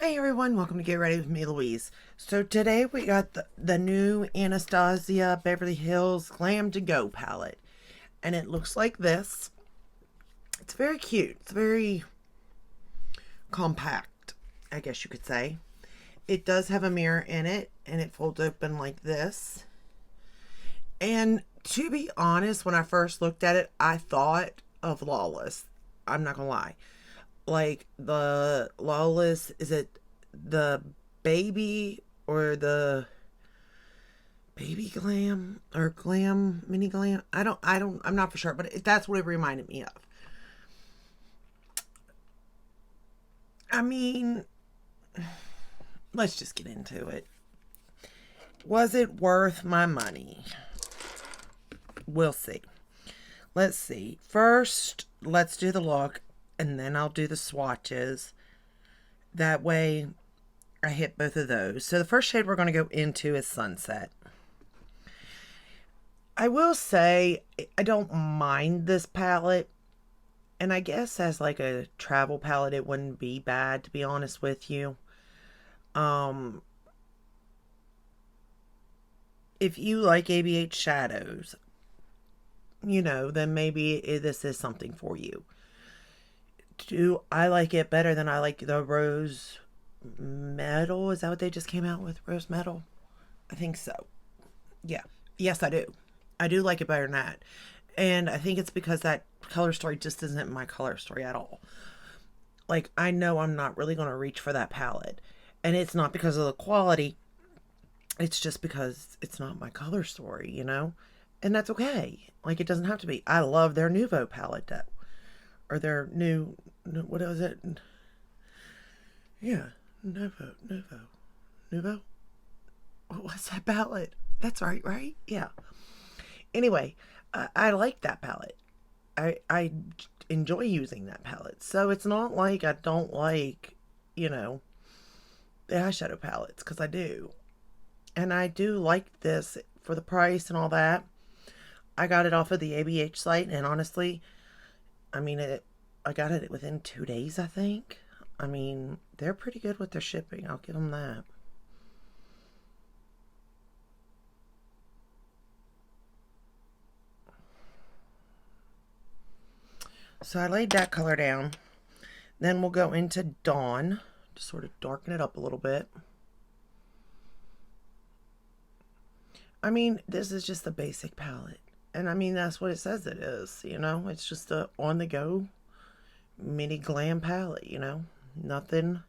Hey everyone, welcome to Get Ready with me, Louise. So today we got the new Anastasia Beverly Hills Glam to Go palette. And it looks like this. It's very cute. It's very compact, I guess you could say. It does have a mirror in it and it folds open like this. And to be honest, when I first looked at it, I thought of Lawless. I'm not gonna lie. Like the Lawless, is it the baby or the baby glam or glam mini glam? I'm not for sure, but that's what it reminded me of. I mean, let's just get into it. Was it worth my money? We'll see. Let's see. First, let's do the look and then I'll do the swatches. That way I hit both of those. So the first shade we're going to go into is Sunset. I will say I don't mind this palette. And I guess as like a travel palette it wouldn't be bad, to be honest with you. If you like ABH shadows, then maybe this is something for you. Do I like it better than I like the Rose Metal? Is that what they just came out with? Rose Metal? I think so. Yeah. Yes, I do. I do like it better than that. And I think it's because that color story just isn't my color story at all. Like, I know I'm not really going to reach for that palette. And it's not because of the quality. It's just because it's not my color story, And that's okay. Like, it doesn't have to be. I love their Nouveau palette, though. Or their new, what is it? Yeah, Nouveau. What's that palette? That's right? Yeah. Anyway, I like that palette. I enjoy using that palette. So it's not like I don't like, the eyeshadow palettes, because I do. And I do like this for the price and all that. I got it off of the ABH site, and honestly, I got it within 2 days, I think. They're pretty good with their shipping. I'll give them that. So I laid that color down. Then we'll go into Dawn to sort of darken it up a little bit. This is just the basic palette. And that's what it says it is, It's just a on-the-go mini glam palette, Nothing.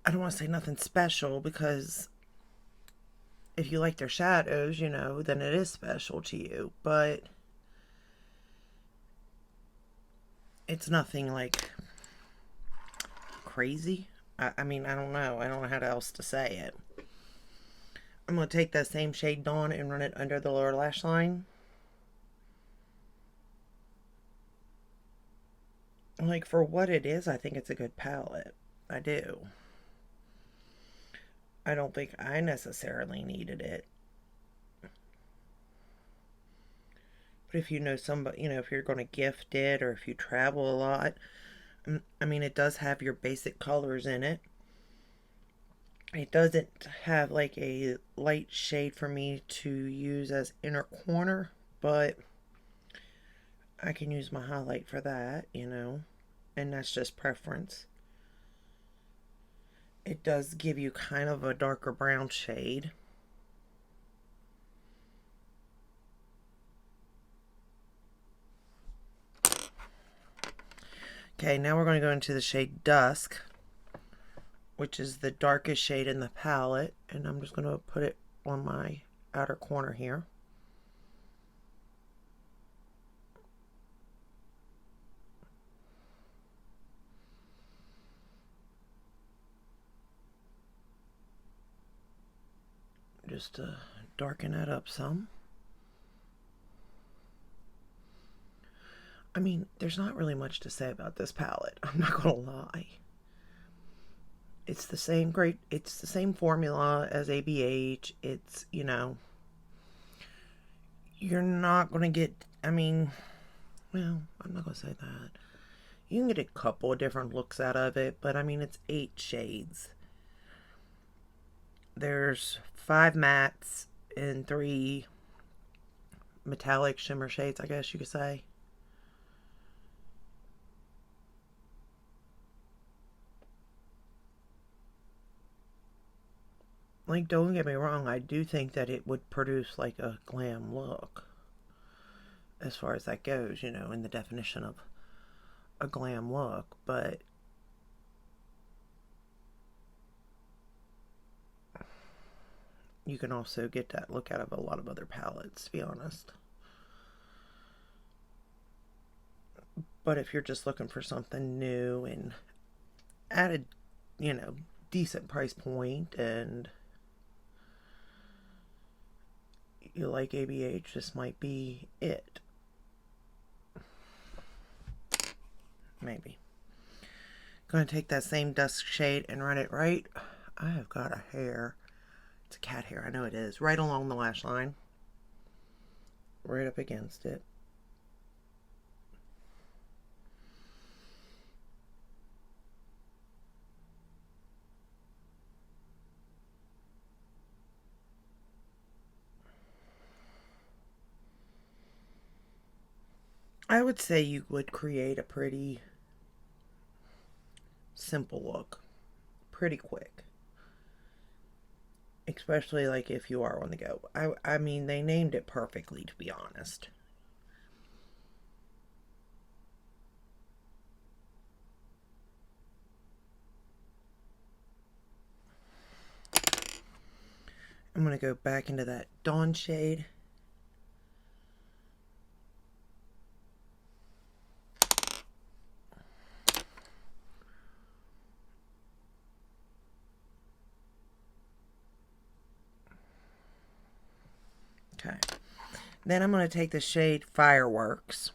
I don't want to say nothing special, because if you like their shadows, then it is special to you. But it's nothing like crazy. I don't know. I don't know how else to say it. I'm going to take that same shade Dawn and run it under the lower lash line. Like, for what it is, I think it's a good palette. I do. I don't think I necessarily needed it. But if you know somebody, if you're going to gift it, or if you travel a lot, it does have your basic colors in it. It doesn't have like a light shade for me to use as inner corner, but I can use my highlight for that, and that's just preference. It does give you kind of a darker brown shade. Okay, now we're going to go into the shade Dusk, which is the darkest shade in the palette, and I'm just going to put it on my outer corner here. Just to darken that up some. There's not really much to say about this palette. I'm not going to lie. It's the same formula as ABH. It's, you're not going to get, well, I'm not going to say that. You can get a couple of different looks out of it, but I mean, it's 8 shades. There's 5 mattes and 3 metallic shimmer shades, I guess you could say. Like, don't get me wrong, I do think that it would produce like a glam look as far as that goes, you know, in the definition of a glam look, but you can also get that look out of a lot of other palettes, to be honest. But if you're just looking for something new and at a, you know, decent price point and you like ABH, this might be it. Maybe. Going to take that same dusk shade and run it right. I have got a hair. It's a cat hair, I know it is. Right along the lash line. Right up against it. I would say you would create a pretty simple look pretty quick. Especially like if you are on the go. I mean, they named it perfectly, to be honest. I'm going to go back into that Dawn shade. Okay. Then I'm going to take the shade Fireworks.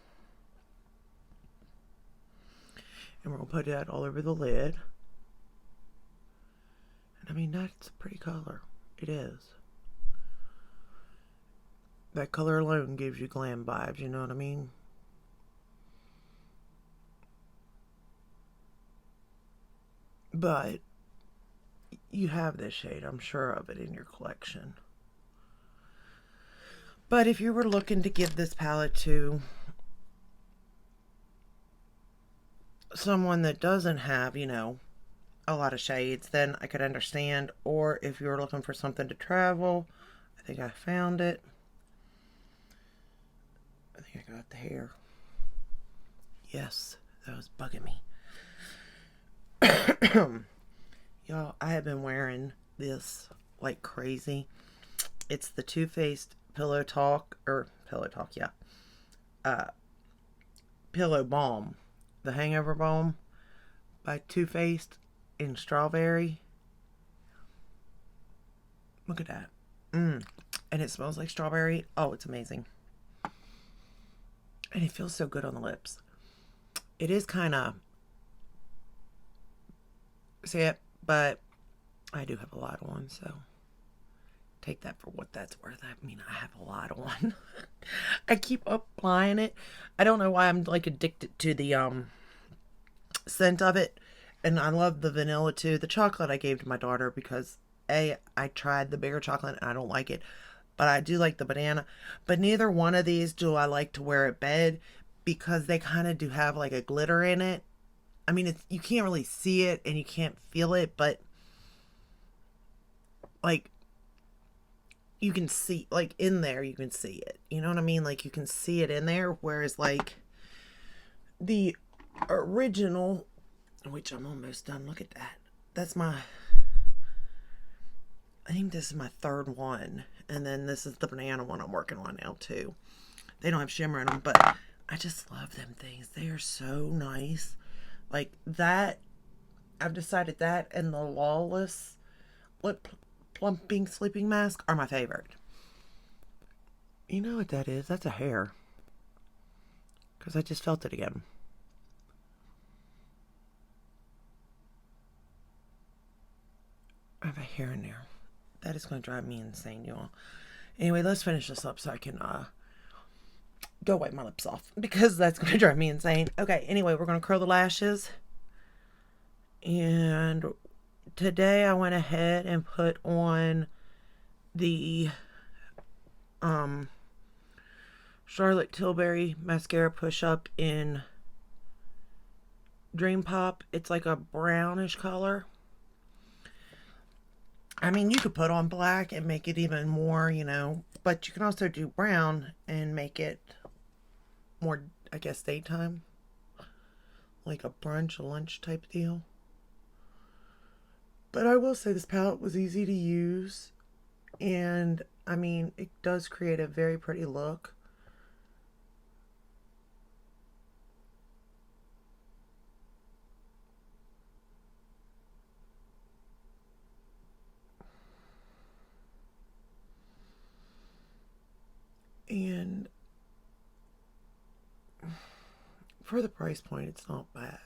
And we're going to put that all over the lid. And I mean, that's a pretty color. It is. That color alone gives you glam vibes, you know what I mean? But you have this shade, I'm sure of it, in your collection. But if you were looking to give this palette to someone that doesn't have, you know, a lot of shades, then I could understand. Or if you're looking for something to travel, I think I found it. I think I got the hair. Yes, that was bugging me. Y'all, I have been wearing this like crazy. It's the Too Faced Pillow Talk, yeah. Pillow Balm. The Hangover Balm by Too Faced in strawberry. Look at that. And it smells like strawberry. Oh, it's amazing. And it feels so good on the lips. It is kind of, see it, but I do have a lot on, so take that for what that's worth. I mean, I have a lot on. I keep applying it. I don't know why I'm like addicted to the scent of it. And I love the vanilla too. The chocolate I gave to my daughter because I tried the bigger chocolate and I don't like it. But I do like the banana. But neither one of these do I like to wear at bed because they kind of do have like a glitter in it. I mean, it's, you can't really see it and you can't feel it, but like you can see, like in there you can see it. You know what I mean? Like you can see it in there. Whereas like the original, which I'm almost done. Look at that. That's my, I think this is my third one. And then this is the banana one I'm working on now too. They don't have shimmer in them, but I just love them things. They are so nice. Like that, I've decided that and the Lawless lip plumping sleeping mask are my favorite. You know what that is? That's a hair. Because I just felt it again. I have a hair in there. That is going to drive me insane, y'all. Anyway, let's finish this up so I can go wipe my lips off because that's going to drive me insane. Okay, anyway, we're going to curl the lashes. And today I went ahead and put on the Charlotte Tilbury mascara push up in Dream Pop. It's like a brownish color. I mean, you could put on black and make it even more, but you can also do brown and make it more, I guess, daytime. Like a brunch, a lunch type deal. But I will say this palette was easy to use. And, I mean, it does create a very pretty look. And for the price point, it's not bad.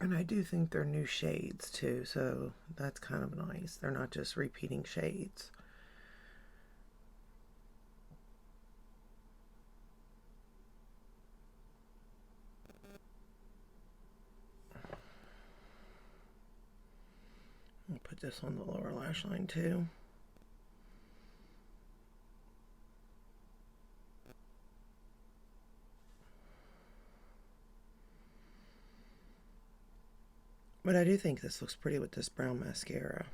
And I do think they're new shades too, so that's kind of nice. They're not just repeating shades. I'll put this on the lower lash line too. But I do think this looks pretty with this brown mascara.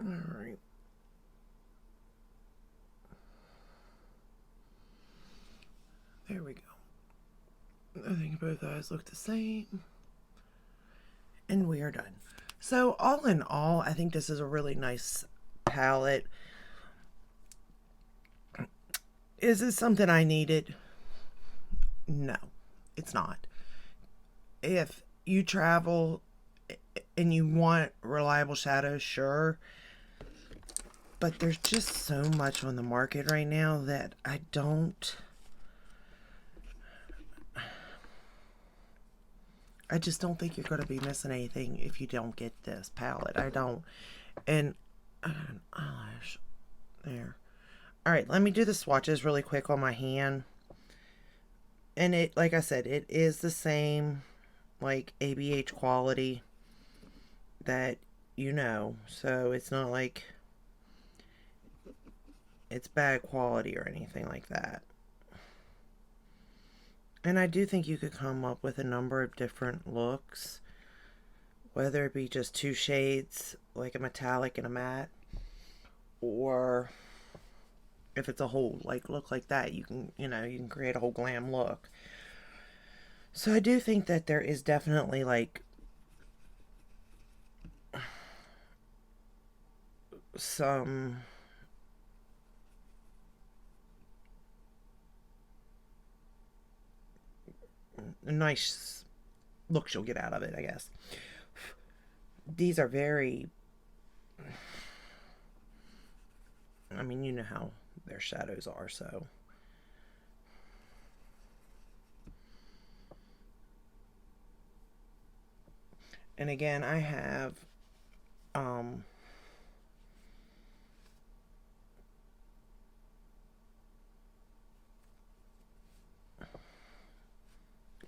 Alright. There we go. I think both eyes look the same. And we are done. So all in all, I think this is a really nice palette. Is this something I needed? No, it's not. If you travel and you want reliable shadows, sure. But there's just so much on the market right now that I just don't think you're going to be missing anything if you don't get this palette. I don't. And an eyelash there. All right, let me do the swatches really quick on my hand. And it, like I said, it is the same like ABH quality that so it's not like it's bad quality or anything like that. And I do think you could come up with a number of different looks, whether it be just two shades, like a metallic and a matte, or if it's a whole look like that, you can create a whole glam look. So I do think that there is definitely some nice looks you'll get out of it, I guess. These are very, I mean, you know how their shadows are, so. And again, I have, I'm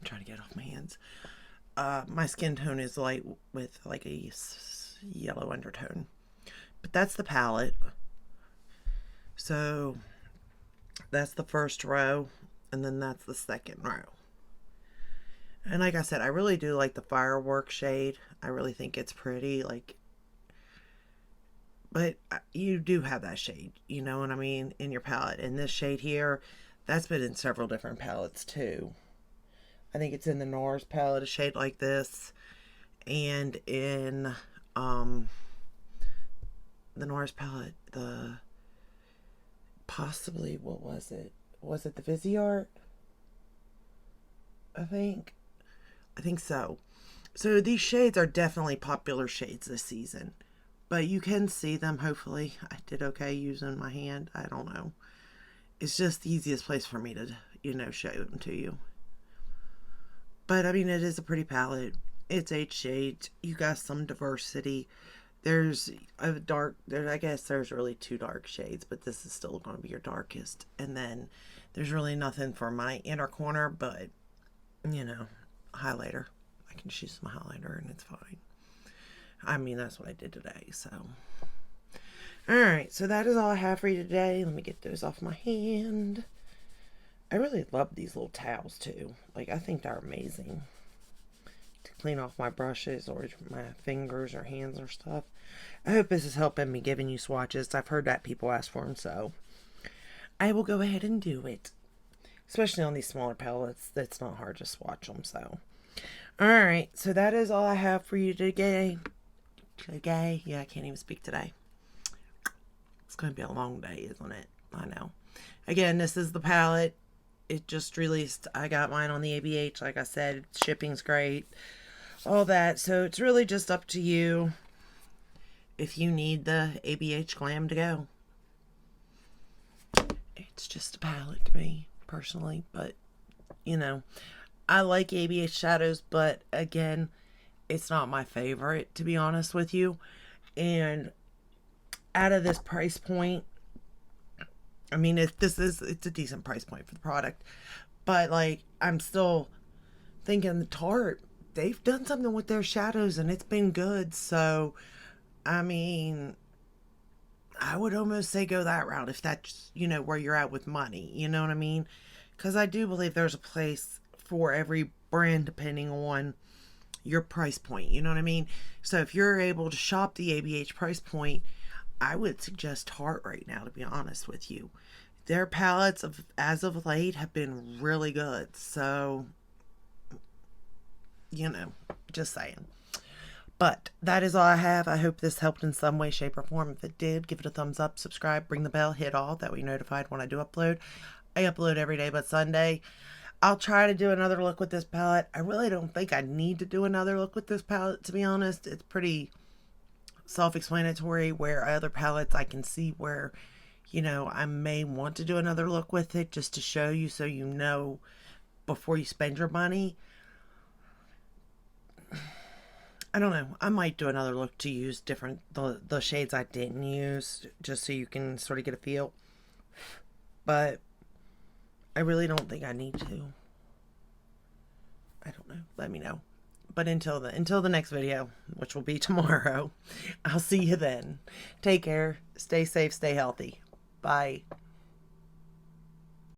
trying to get off my hands. My skin tone is light with like a yellow undertone. But that's the palette. So that's the first row, and then that's the second row. And like I said, I really do like the firework shade. I really think it's pretty, but you do have that shade, you know what I mean, in your palette. And this shade here, that's been in several different palettes too. I think it's in the NARS palette, a shade like this, and in um, the NARS palette, possibly, what was it? Was it the Viseart? I think. I think so. So these shades are definitely popular shades this season. But you can see them, hopefully. I did okay using my hand. I don't know. It's just the easiest place for me to, show them to you. But, I mean, it is a pretty palette. It's 8 shades. You got some diversity. There's a dark, I guess there's really 2 dark shades, but this is still going to be your darkest. And then there's really nothing for my inner corner, but, highlighter. I can choose my highlighter and it's fine. I mean, that's what I did today, so. Alright, so that is all I have for you today. Let me get those off my hand. I really love these little towels, too. Like, I think they're amazing to clean off my brushes or my fingers or hands or stuff. I hope this is helping me giving you swatches. I've heard that people ask for them, so I will go ahead and do it. Especially on these smaller palettes, it's not hard to swatch them, so. Alright, so that is all I have for you today. Yeah, I can't even speak today. It's going to be a long day, isn't it? I know. Again, this is the palette. It just released. I got mine on the ABH. Like I said, shipping's great. All that. So it's really just up to you if you need the ABH Glam to go. It's just a palette to me, personally. But, I like ABH shadows. But, again, it's not my favorite, to be honest with you. And out of this price point, I mean, it's a decent price point for the product. But, like, I'm still thinking the Tarte, they've done something with their shadows and it's been good. So, I mean, I would almost say go that route if that's, where you're at with money. You know what I mean? Because I do believe there's a place for every brand depending on your price point. You know what I mean? So, if you're able to shop the ABH price point, I would suggest Tarte right now, to be honest with you. Their palettes, as of late, have been really good. So, just saying. But that is all I have. I hope this helped in some way, shape, or form. If it did, give it a thumbs up, subscribe, ring the bell, hit all. That way you're notified when I do upload. I upload every day but Sunday. I'll try to do another look with this palette. I really don't think I need to do another look with this palette, to be honest. It's pretty self-explanatory, where other palettes I can see where, I may want to do another look with it just to show you so you know before you spend your money. I don't know. I might do another look to use the shades I didn't use just so you can sort of get a feel. But I really don't think I need to. I don't know. Let me know. But until the next video, which will be tomorrow, I'll see you then. Take care. Stay safe. Stay healthy. Bye.